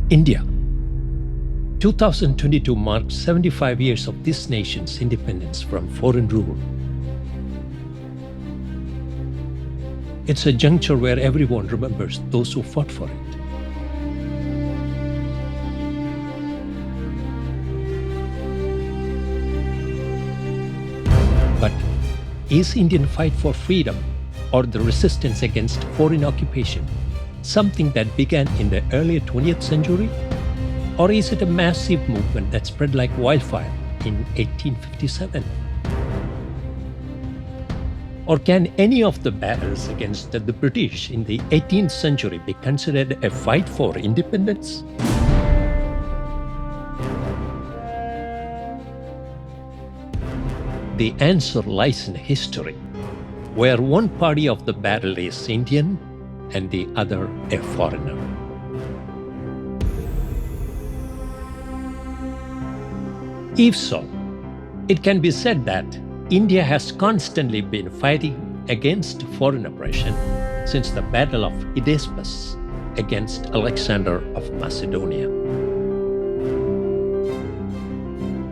India. 2022 marks 75 years of this nation's independence from foreign rule. It's a juncture where everyone remembers those who fought for it. But is Indian fight for freedom or the resistance against foreign occupation something that began in the early 20th century? Or is it a massive movement that spread like wildfire in 1857? Or can any of the battles against the British in the 18th century be considered a fight for independence? The answer lies in history, where one party of the battle is Indian and the other a foreigner. If so, it can be said that India has constantly been fighting against foreign oppression since the Battle of Hydaspes against Alexander of Macedonia.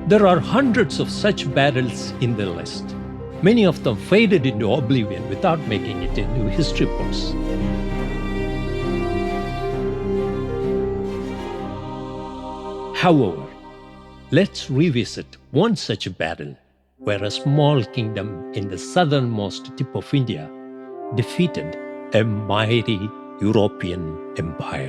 There are hundreds of such battles in the list. Many of them faded into oblivion without making it into history books. However, let's revisit one such battle where a small kingdom in the southernmost tip of India defeated a mighty European empire.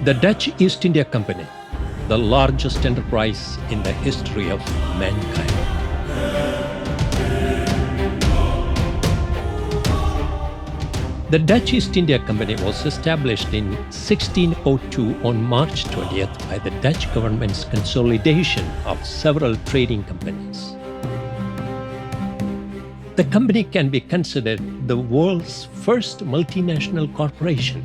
The Dutch East India Company, the largest enterprise in the history of mankind. The Dutch East India Company was established in 1602 on March 20th by the Dutch government's consolidation of several trading companies. The company can be considered the world's first multinational corporation.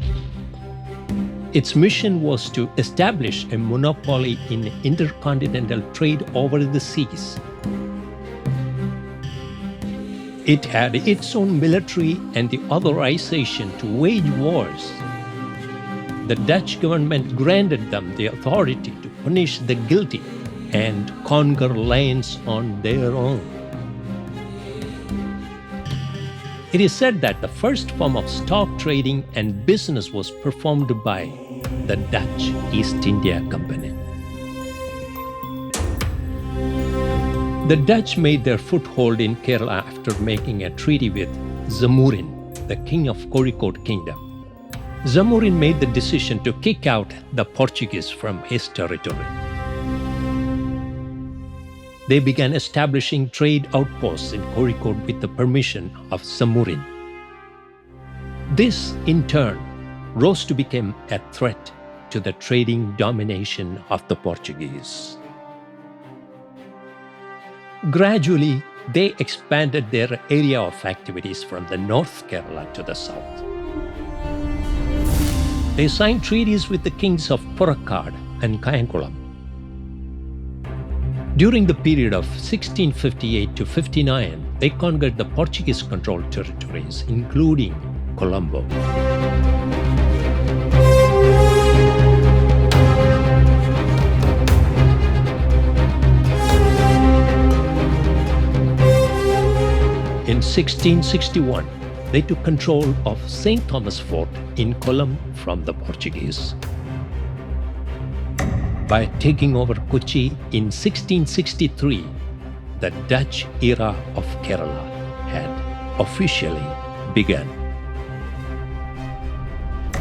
Its mission was to establish a monopoly in intercontinental trade over the seas. It had its own military and the authorization to wage wars. The Dutch government granted them the authority to punish the guilty and conquer lands on their own. It is said that the first form of stock trading and business was performed by the Dutch East India Company. The Dutch made their foothold in Kerala after making a treaty with Zamorin, the king of Kozhikode Kingdom. Zamorin made the decision to kick out the Portuguese from his territory. They began establishing trade outposts in Kozhikode with the permission of Zamorin. This, in turn, rose to become a threat to the trading domination of the Portuguese. Gradually, they expanded their area of activities from the North Kerala to the south. They signed treaties with the kings of Purakad and Kayankulam. During the period of 1658 to 59, they conquered the Portuguese-controlled territories, including Colombo. In 1661, they took control of St. Thomas Fort in Colombo from the Portuguese. By taking over Kochi in 1663, the Dutch era of Kerala had officially begun.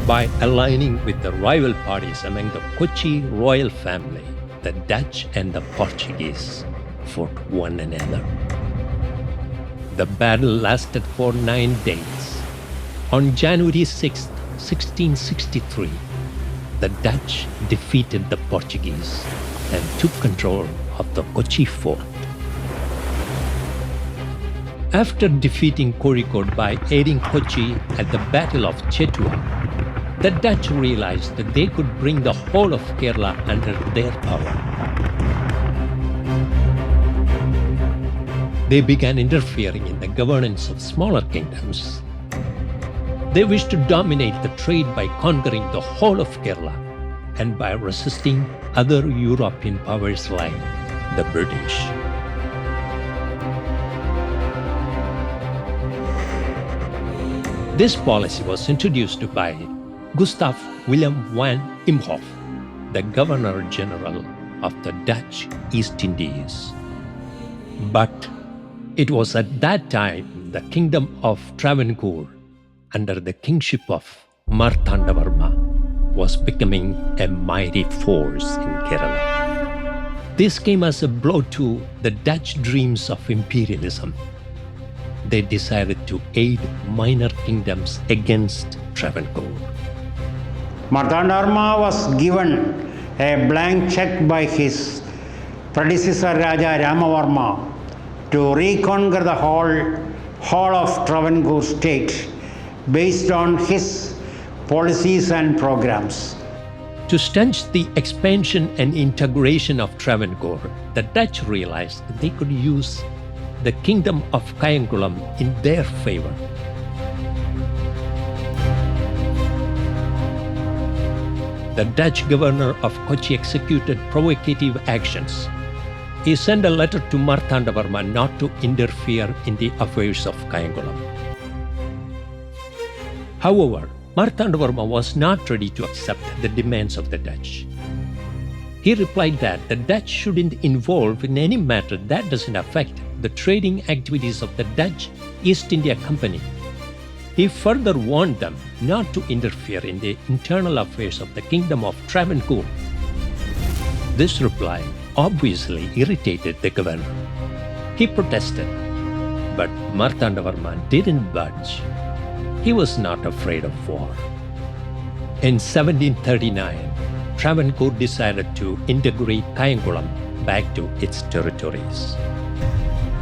By aligning with the rival parties among the Kochi royal family, the Dutch and the Portuguese fought one another. The battle lasted for 9 days. On January 6, 1663, the Dutch defeated the Portuguese and took control of the Kochi fort. After defeating Kozhikode by aiding Kochi at the Battle of Chetua, the Dutch realized that they could bring the whole of Kerala under their power. They began interfering in the governance of smaller kingdoms. They wished to dominate the trade by conquering the whole of Kerala and by resisting other European powers like the British. This policy was introduced by Gustav Wilhelm van Imhoff, the Governor General of the Dutch East Indies. But it was at that time the Kingdom of Travancore, under the kingship of Martandavarma, was becoming a mighty force in Kerala. This came as a blow to the Dutch dreams of imperialism. They decided to aid minor kingdoms against Travancore. Martandavarma was given a blank check by his predecessor Raja Ramavarma to reconquer the whole of Travancore state based on his policies and programs. To stanch the expansion and integration of Travancore, the Dutch realized that they could use the kingdom of Kayankulam in their favor. The Dutch governor of Kochi executed provocative actions. He sent a letter to Martandavarma not to interfere in the affairs of Kayankulam. However, Martandavarma was not ready to accept the demands of the Dutch. He replied that the Dutch shouldn't involve in any matter that doesn't affect the trading activities of the Dutch East India Company. He further warned them not to interfere in the internal affairs of the Kingdom of Travancore. This reply obviously irritated the governor. He protested, but Martandavarma didn't budge. He was not afraid of war. In 1739, Travancore decided to integrate Kayankulam back to its territories.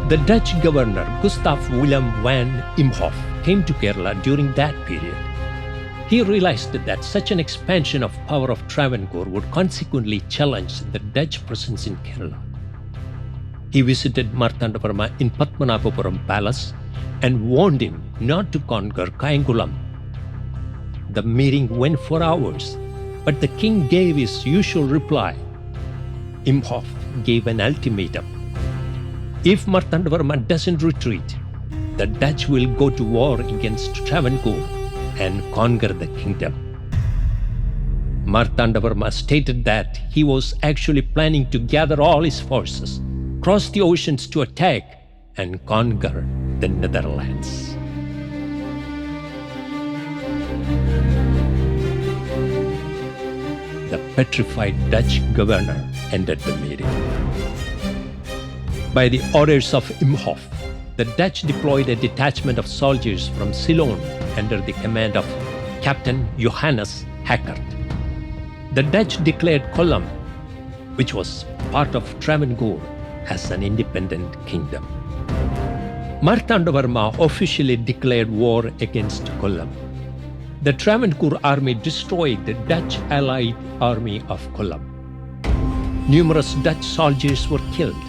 The Dutch governor Gustav Wilhelm van Imhoff came to Kerala during that period. He realized that such an expansion of power of Travancore would consequently challenge the Dutch presence in Kerala. He visited Martandavarma in Padmanabhapuram Palace and warned him not to conquer Kayankulam. The meeting went for hours, but the king gave his usual reply. Imhoff gave an ultimatum. If Martandavarma doesn't retreat, the Dutch will go to war against Travancore and conquer the kingdom. Martandavarma stated that he was actually planning to gather all his forces, cross the oceans to attack, and conquer the Netherlands. The petrified Dutch governor ended the meeting. By the orders of Imhoff, the Dutch deployed a detachment of soldiers from Ceylon under the command of Captain Johannes Hackert. The Dutch declared Kollam, which was part of Travancore, as an independent kingdom. Martandavarma officially declared war against Kollam. The Travancore army destroyed the Dutch allied army of Kollam. Numerous Dutch soldiers were killed.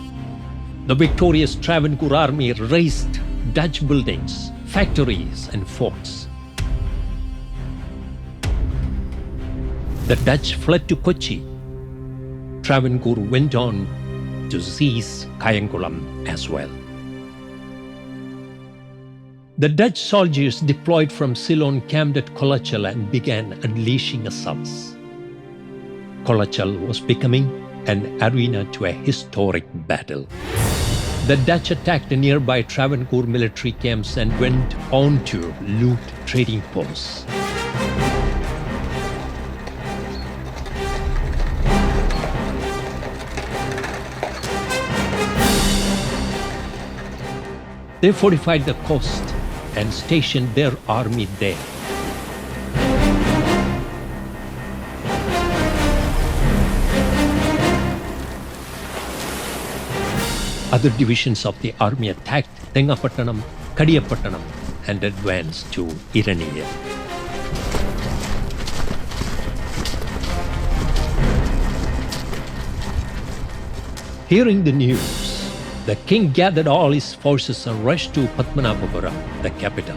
The victorious Travancore army razed Dutch buildings, factories, and forts. The Dutch fled to Kochi. Travancore went on to seize Kayankulam as well. The Dutch soldiers deployed from Ceylon camped at Kulachal and began unleashing assaults. Kulachal was becoming an arena to a historic battle. The Dutch attacked nearby Travancore military camps and went on to loot trading posts. They fortified the coast and stationed their army there. Other divisions of the army attacked Tengapattanam, Kadiyapattanam, and advanced to Iraniya. Hearing the news, the king gathered all his forces and rushed to Padmanabhapuram, the capital.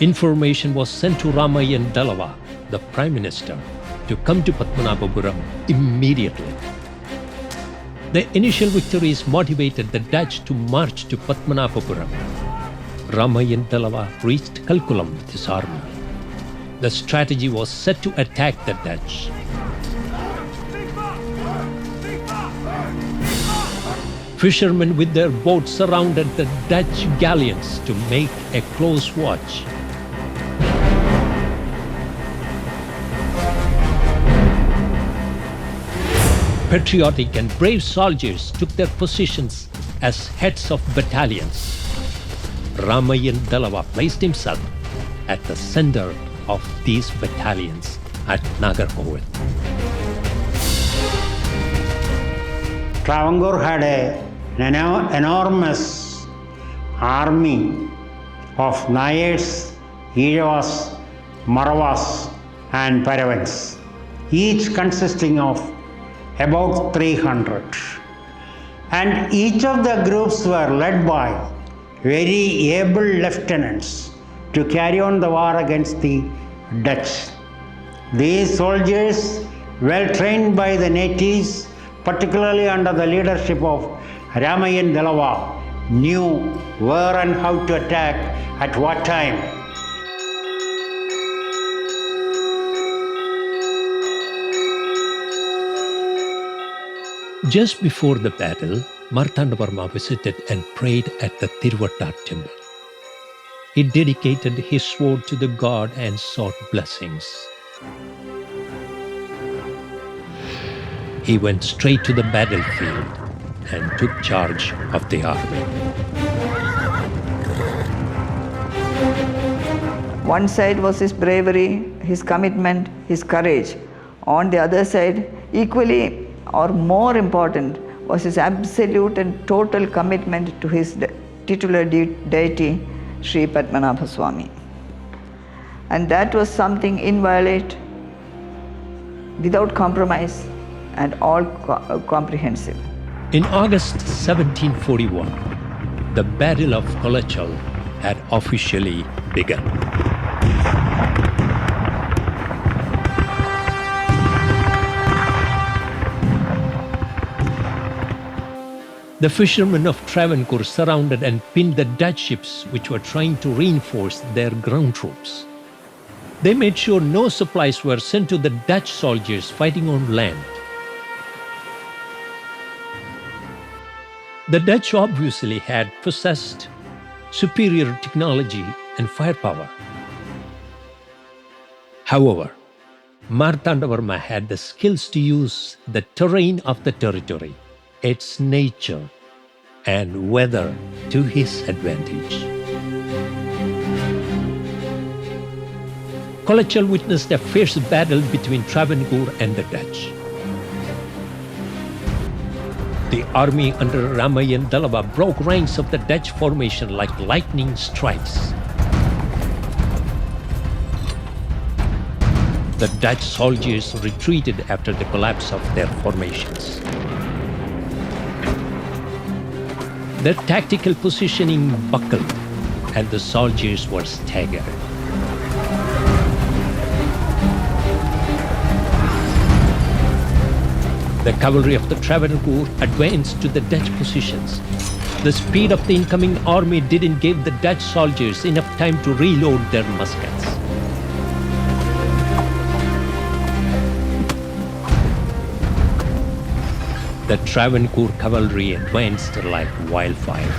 Information was sent to Ramayan Dalava, the prime minister, to come to Padmanabhapuram immediately. The initial victories motivated the Dutch to march to Padmanabhapuram. Ramayan Dalava reached Kalkulam with his army. The strategy was set to attack the Dutch. Fishermen with their boats surrounded the Dutch galleons to make a close watch. Patriotic and brave soldiers took their positions as heads of battalions. Ramayan Dalava placed himself at the center of these battalions at Nagarkoil. Travancore had an enormous army of Nayars, Iravas, Maravas and Paravans, each consisting of about 300. And each of the groups were led by very able lieutenants to carry on the war against the Dutch. These soldiers, well trained by the natives, particularly under the leadership of Ramayan Dalava, knew where and how to attack at what time. Just before the battle, Martandavarma visited and prayed at the Tiruvattar temple. He dedicated his sword to the god and sought blessings. He went straight to the battlefield and took charge of the army. One side was his bravery, his commitment, his courage. On the other side, equally or more important, was his absolute and total commitment to his titular deity, Sri Padmanabha Swami. And that was something inviolate, without compromise, and all comprehensive. In August 1741, the Battle of Kulachal had officially begun. The fishermen of Travancore surrounded and pinned the Dutch ships which were trying to reinforce their ground troops. They made sure no supplies were sent to the Dutch soldiers fighting on land. The Dutch obviously had possessed superior technology and firepower. However, Martandavarma had the skills to use the terrain of the territory, its nature and weather to his advantage. Kulachal witnessed a fierce battle between Travancore and the Dutch. The army under Ramayan Dalava broke ranks of the Dutch formation like lightning strikes. The Dutch soldiers retreated after the collapse of their formations. Their tactical positioning buckled, and the soldiers were staggered. The cavalry of the Travancore advanced to the Dutch positions. The speed of the incoming army didn't give the Dutch soldiers enough time to reload their muskets. The Travancore cavalry advanced like wildfire.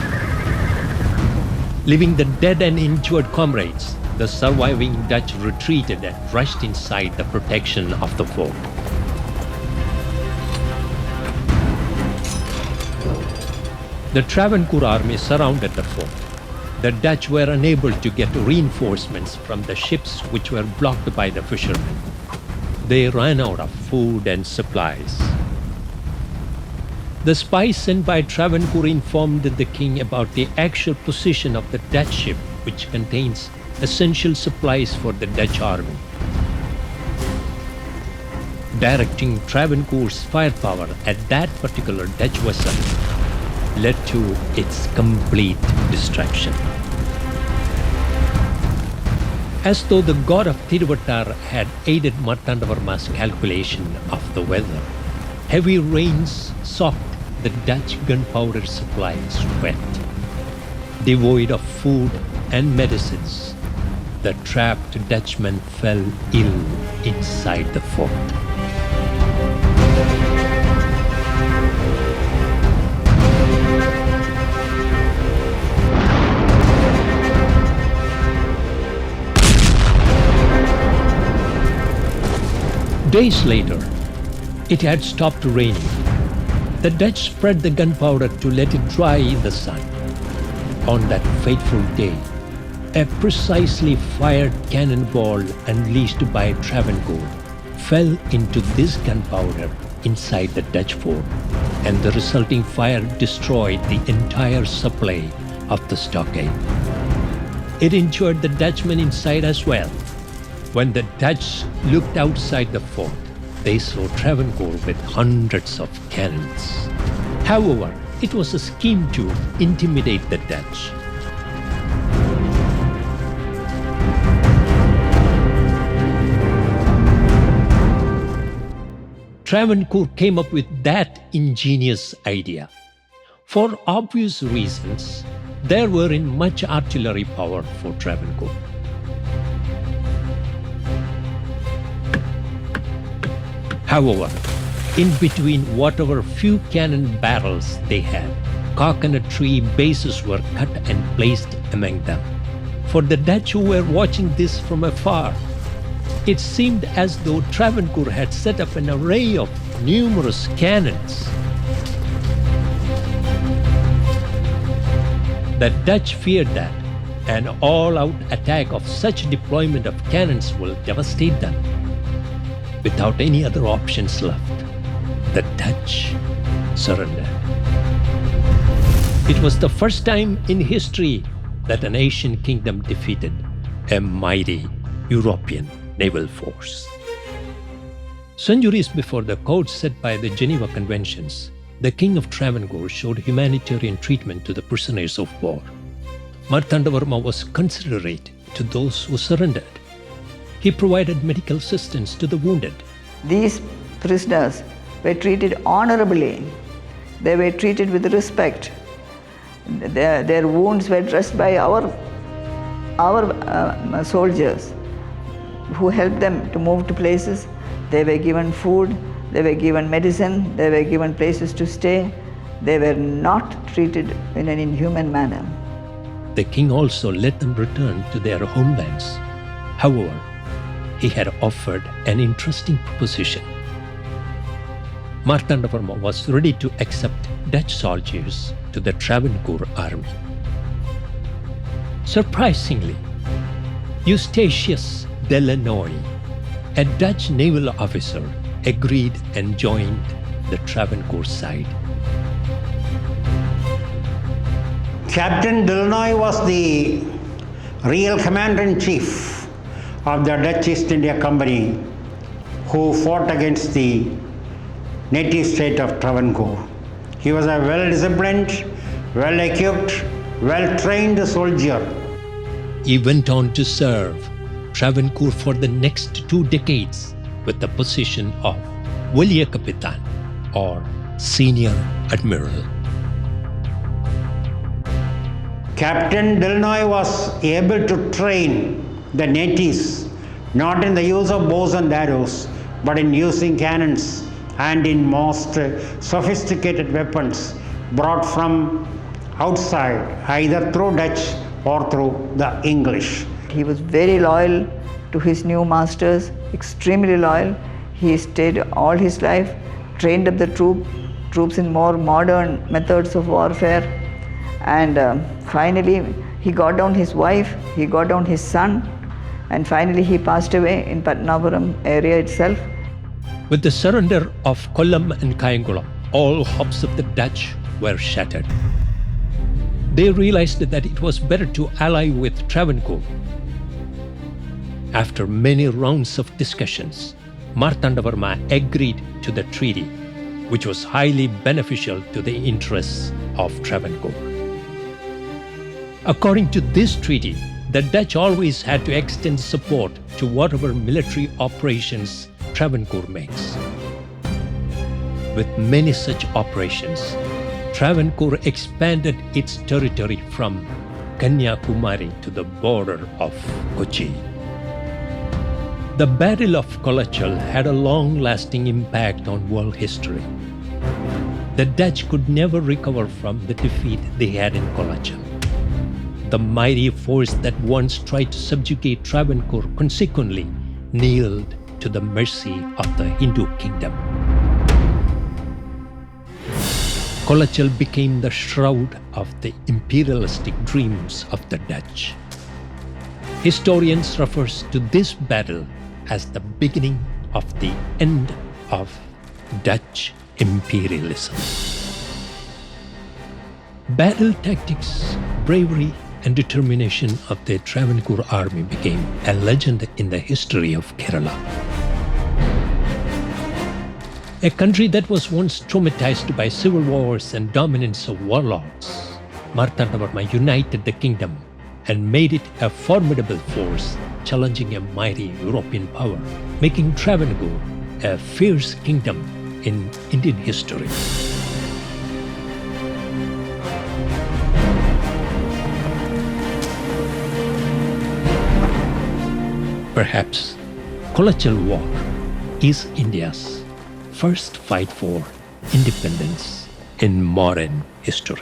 Leaving the dead and injured comrades, the surviving Dutch retreated and rushed inside the protection of the fort. The Travancore army surrounded the fort. The Dutch were unable to get reinforcements from the ships which were blocked by the fishermen. They ran out of food and supplies. The spies sent by Travancore informed the king about the actual position of the Dutch ship, which contains essential supplies for the Dutch army. directing Travancore's firepower at that particular Dutch vessel led to its complete destruction. As though the god of Tiruvattar had aided Martandavarma's calculation of the weather, heavy rains soaked the Dutch gunpowder supplies wet. Devoid of food and medicines, the trapped Dutchmen fell ill inside the fort. Days later, it had stopped raining. The Dutch spread the gunpowder to let it dry in the sun. On that fateful day, a precisely fired cannonball unleashed by Travancore fell into this gunpowder inside the Dutch fort, and the resulting fire destroyed the entire supply of the stockade. It injured the Dutchmen inside as well. When the Dutch looked outside the fort, they saw Travancore with hundreds of cannons. However, it was a scheme to intimidate the Dutch. Travancore came up with that ingenious idea. For obvious reasons, there weren't much artillery power for Travancore. However, in between whatever few cannon barrels they had, coconut tree bases were cut and placed among them. For the Dutch who were watching this from afar, it seemed as though Travancore had set up an array of numerous cannons. The Dutch feared that an all-out attack of such deployment of cannons will devastate them. Without any other options left, the Dutch surrendered. It was the first time in history that an Asian kingdom defeated a mighty European naval force. Centuries before the code set by the Geneva Conventions, the King of Travancore showed humanitarian treatment to the prisoners of war. Martandavarma was considerate to those who surrendered. He provided medical assistance to the wounded. These prisoners were treated honorably. They were treated with respect. Their wounds were dressed by our soldiers who helped them to move to places. They were given food, they were given medicine, they were given places to stay. They were not treated in an inhuman manner. The king also let them return to their homelands. However, he had offered an interesting proposition. Martandavarma was ready to accept Dutch soldiers to the Travancore army. Surprisingly, Eustachius de Lannoy, a Dutch naval officer, agreed and joined the Travancore side. Captain Delanoy was the real commander-in-chief of the Dutch East India Company who fought against the native state of Travancore. He was a well-disciplined, well-equipped, well-trained soldier. He went on to serve Travancore for the next 2 decades with the position of Valiya Kapitan or Senior Admiral. Captain Delanoy was able to train the natives not in the use of bows and arrows, but in using cannons and in most sophisticated weapons brought from outside, either through Dutch or through the English. He was very loyal to his new masters, extremely loyal. He stayed all his life, trained up the troops in more modern methods of warfare, and finally he got down his wife, he got down his son, and finally he passed away in Patnapuram area itself. With the surrender of Kollam and Kayangulam, all hopes of the Dutch were shattered. They realized that it was better to ally with Travancore. After many rounds of discussions, Martandavarma agreed to the treaty, which was highly beneficial to the interests of Travancore. According to this treaty, the Dutch always had to extend support to whatever military operations Travancore makes. With many such operations, Travancore expanded its territory from Kanyakumari to the border of Kochi. The Battle of Kulachal had a long-lasting impact on world history. The Dutch could never recover from the defeat they had in Kulachal. The mighty force that once tried to subjugate Travancore consequently kneeled to the mercy of the Hindu kingdom. Kulachal became the shroud of the imperialistic dreams of the Dutch. Historians refer to this battle as the beginning of the end of Dutch imperialism. Battle tactics, bravery, and determination of the Travancore army became a legend in the history of Kerala. A country that was once traumatized by civil wars and dominance of warlords, Martandavarma united the kingdom and made it a formidable force, challenging a mighty European power, making Travancore a fierce kingdom in Indian history. Perhaps Kulachal War is India's first fight for independence in modern history.